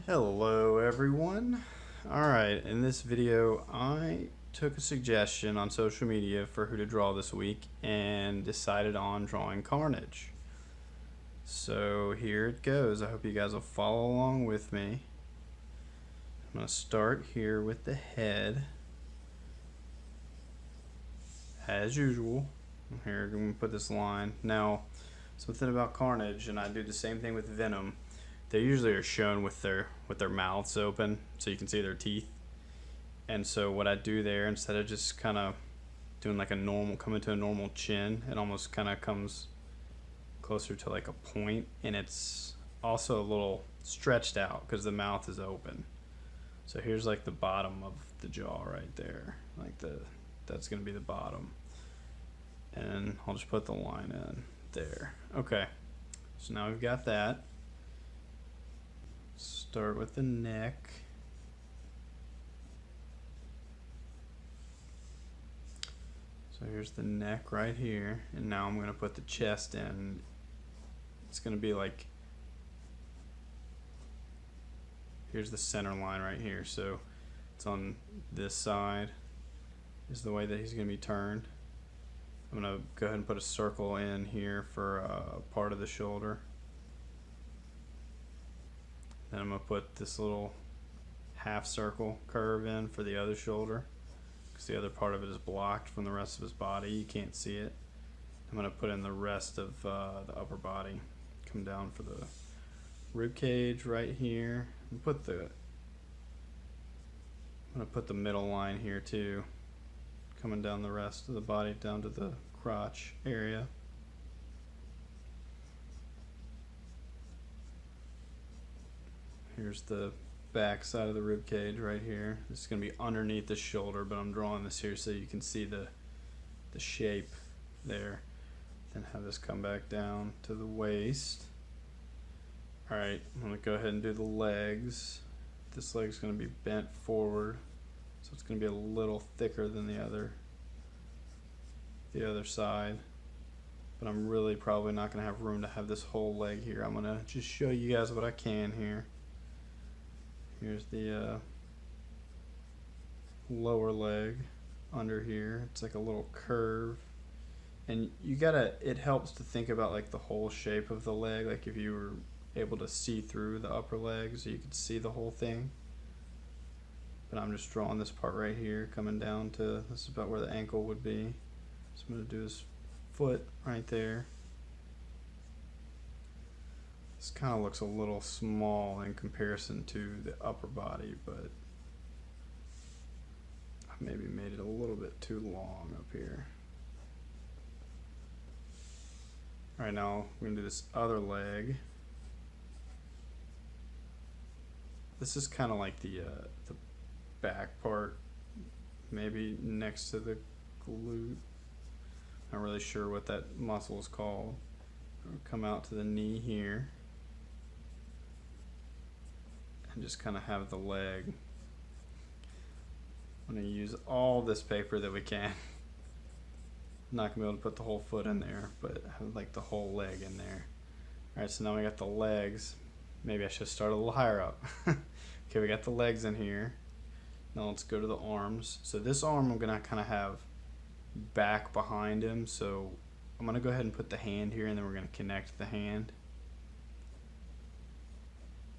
Hello everyone. Alright, in this video I took a suggestion on social media for who to draw this week and decided on drawing Carnage. So here it goes. I hope you guys will follow along with me. I'm going to start here with the head as usual. Here, I'm going to put this line. Now, something about Carnage, and I do the same thing with Venom. They usually are shown with their mouths open so you can see their teeth. And so what I do there, instead of just kind of doing like a normal, coming to a normal chin, it almost kind of comes closer to like a point, and it's also a little stretched out because the mouth is open. So here's like the bottom of the jaw right there, like that's gonna be the bottom. And I'll just put the line in there. Okay, so now we've got that. Start with the neck. So here's the neck right here, and now I'm going to put the chest in. It's going to be like, here's the center line right here, so it's on this side is the way that he's going to be turned. I'm going to go ahead and put a circle in here for part of the shoulder. Then I'm going to put this little half circle curve in for the other shoulder because the other part of it is blocked from the rest of his body. You can't see it. I'm going to put in the rest of the upper body. Come down for the rib cage right here. And I'm going to put the middle line here too, coming down the rest of the body down to the crotch area. Here's the back side of the rib cage right here. This is going to be underneath the shoulder, but I'm drawing this here so you can see the shape there. Then have this come back down to the waist. Alright, I'm going to go ahead and do the legs. This leg's going to be bent forward, so it's going to be a little thicker than the other side. But I'm really probably not going to have room to have this whole leg here. I'm going to just show you guys what I can here. Here's the lower leg under here. It's like a little curve. And it helps to think about like the whole shape of the leg. Like if you were able to see through the upper leg so you could see the whole thing. But I'm just drawing this part right here, coming down to, this is about where the ankle would be. So I'm going to do his foot right there. This kind of looks a little small in comparison to the upper body, but I maybe made it a little bit too long up here. Alright, now we're going to do this other leg. This is kind of like the back part, maybe next to the glute. Not really sure what that muscle is called. I'll come out to the knee here. And just kind of have the leg. I'm going to use all this paper that we can. I'm not going to be able to put the whole foot in there, but have like the whole leg in there. Alright, so now we got the legs. Maybe I should start a little higher up. Okay, we got the legs in here. Now let's go to the arms. So this arm I'm going to kind of have back behind him. So I'm going to go ahead and put the hand here, and then we're going to connect the hand.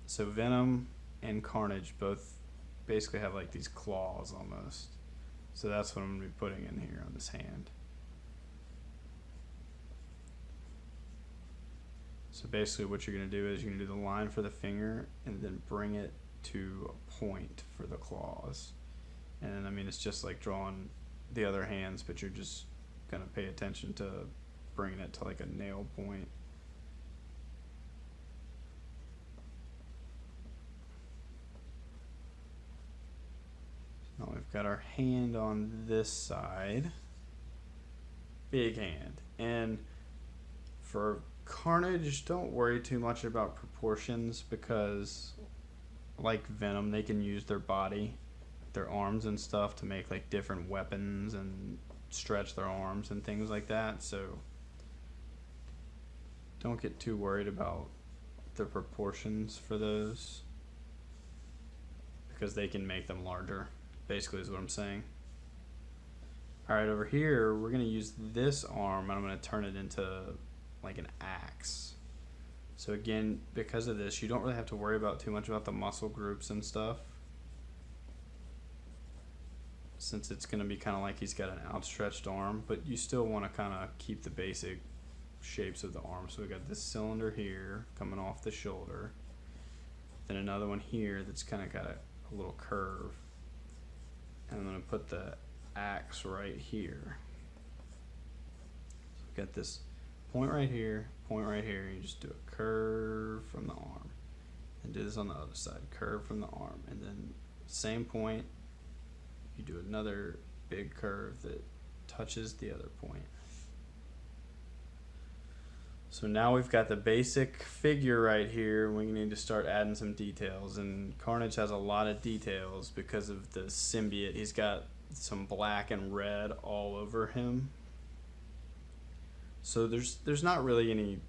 So Venom and Carnage both basically have like these claws almost. So that's what I'm going to be putting in here on this hand. So basically what you're going to do is you're going to do the line for the finger and then bring it to a point for the claws. And I mean, it's just like drawing the other hands, but you're just going to pay attention to bringing it to like a nail point. Now we've got our hand on this side. Big hand. And for Carnage, don't worry too much about proportions because like Venom, they can use their body, their arms and stuff to make like different weapons and stretch their arms and things like that. So don't get too worried about the proportions for those. because they can make them larger, basically is what I'm saying. Alright, over here, we're going to use this arm, and I'm going to turn it into like an axe. So again, because of this, you don't really have to worry about too much about the muscle groups and stuff, since it's going to be kind of like he's got an outstretched arm, but you still want to kind of keep the basic shapes of the arm. So we got this cylinder here coming off the shoulder, then another one here that's kind of got a little curve, and I'm going to put the axe right here. So we got this point right here, you just do a curve from the arm, and do this on the other side, curve from the arm, and then same point, you do another big curve that touches the other point. So now we've got the basic figure right here. We need to start adding some details, and Carnage has a lot of details because of the symbiote. He's got some black and red all over him. So there's not really any,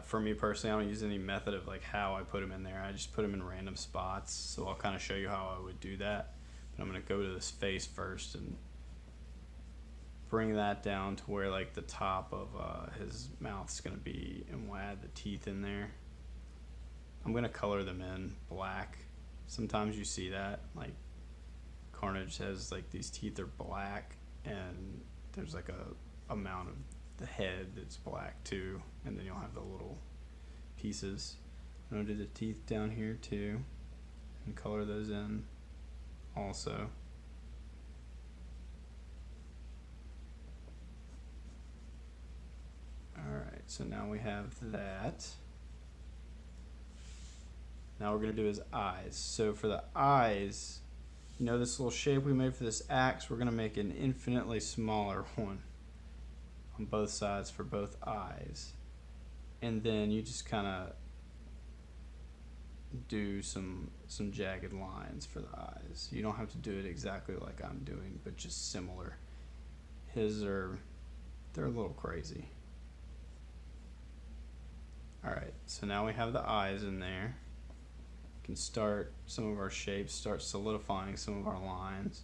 for me personally, I don't use any method of like how I put him in there. I just put him in random spots. So I'll kind of show you how I would do that. But I'm going to go to this face first and bring that down to where like the top of his mouth's going to be, and we'll add the teeth in there. I'm going to color them in black. Sometimes you see that, like Carnage has like these teeth are black, and there's like a amount of the head that's black too, and then you'll have the little pieces. I'm going to do the teeth down here too and color those in also. Alright, so now we have that. Now we're going to do his eyes. So for the eyes, you know this little shape we made for this axe, we're going to make an infinitely smaller one on both sides for both eyes. And then you just kind of do some jagged lines for the eyes. You don't have to do it exactly like I'm doing, but just similar. They're a little crazy. Alright, so now we have the eyes in there. We can start some of our shapes, start solidifying some of our lines.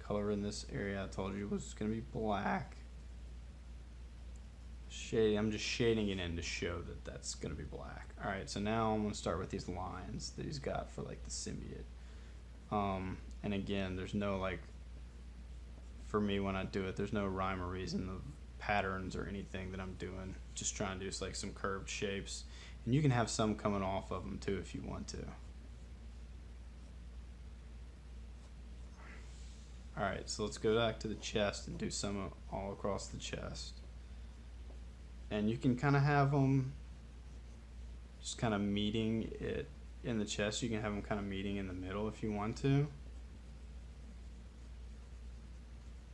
Color in this area I told you was going to be black. Shading, I'm just shading it in to show that that's going to be black. Alright, so now I'm going to start with these lines that he's got for like the symbiote. And again, there's no like, for me when I do it, there's no rhyme or reason of patterns or anything that I'm doing. Just trying to do like some curved shapes, and you can have some coming off of them too if you want to. Alright, so let's go back to the chest and do some all across the chest. And you can kind of have them just kind of meeting it in the chest. You can have them kind of meeting in the middle if you want to.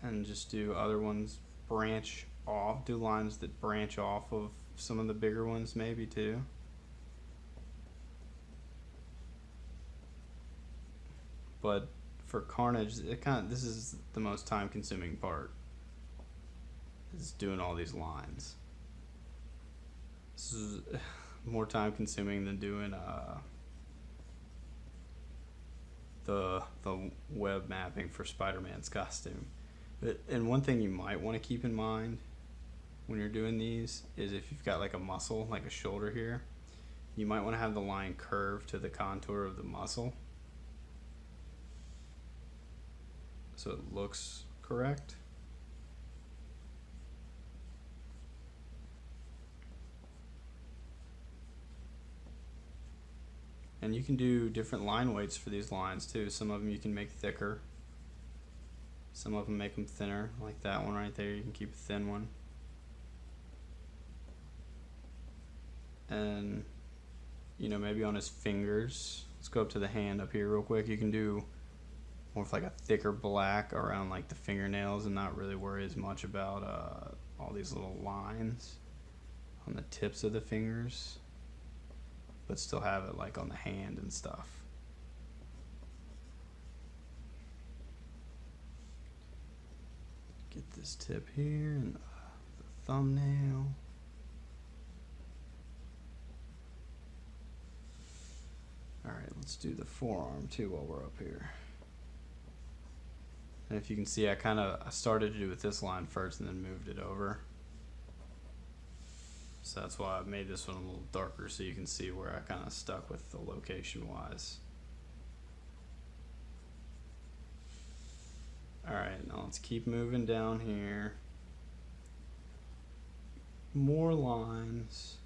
And just do other ones branch off, do lines that branch off of some of the bigger ones maybe too. But for Carnage, this is the most time consuming part, is doing all these lines. This is more time consuming than doing the web mapping for Spider-Man's costume. And one thing you might want to keep in mind when you're doing these is if you've got like a muscle, like a shoulder here, you might want to have the line curve to the contour of the muscle so it looks correct. And you can do different line weights for these lines too. Some of them you can make thicker. Some of them make them thinner, like that one right there. You can keep a thin one. And, you know, maybe on his fingers. Let's go up to the hand up here real quick. You can do more of like a thicker black around like the fingernails and not really worry as much about all these little lines on the tips of the fingers, but still have it like on the hand and stuff. Get this tip here and the thumbnail. Alright, Let's do the forearm too while we're up here. And if you can see, I started to do with this line first and then moved it over. So that's why I made this one a little darker so you can see where I kind of stuck with the location wise. Alright, now let's keep moving down here. More lines.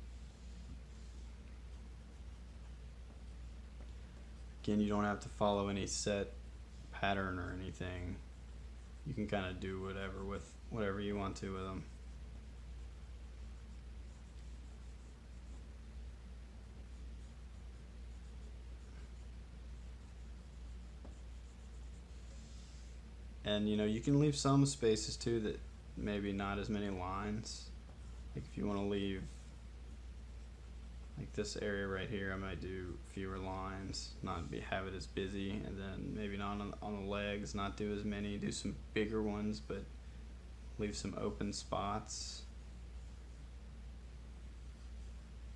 Again, you don't have to follow any set pattern or anything. You can kind of do whatever with whatever you want to with them. And you know, you can leave some spaces too that maybe not as many lines. Like if you want to leave like this area right here, I might do fewer lines, not have it as busy, and then maybe not on the legs, not do as many, do some bigger ones, but leave some open spots.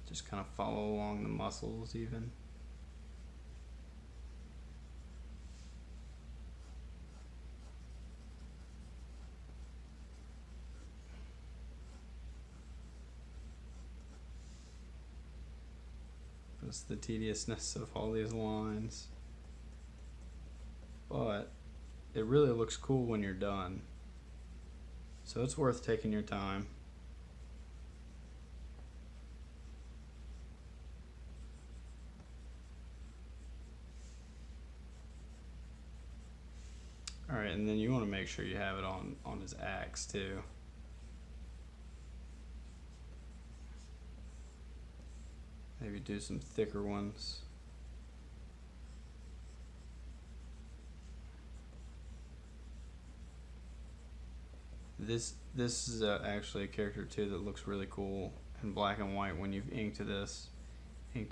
Just kind of follow along the muscles even. Just the tediousness of all these lines. But it really looks cool when you're done. So it's worth taking your time. Alright, and then you want to make sure you have it on his axe too. Maybe do some thicker ones. This is actually a character too that looks really cool in black and white when you've inked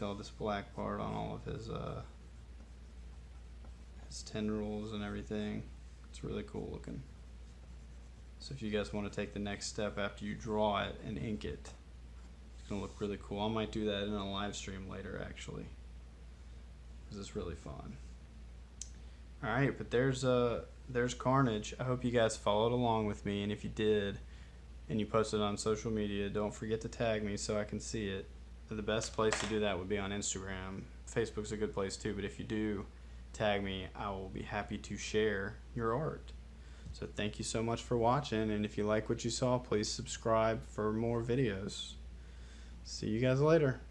all this black part on all of his tendrils and everything. It's really cool looking. So if you guys want to take the next step after you draw it and ink it, it's gonna look really cool. I might do that in a live stream later actually, because it's really fun. All right, but there's Carnage. I hope you guys followed along with me, and if you did and you posted on social media, don't forget to tag me so I can see it. The best place to do that would be on Instagram. Facebook's a good place too, but if you do tag me, I will be happy to share your art. So thank you so much for watching, and if you like what you saw, please subscribe for more videos. See you guys later.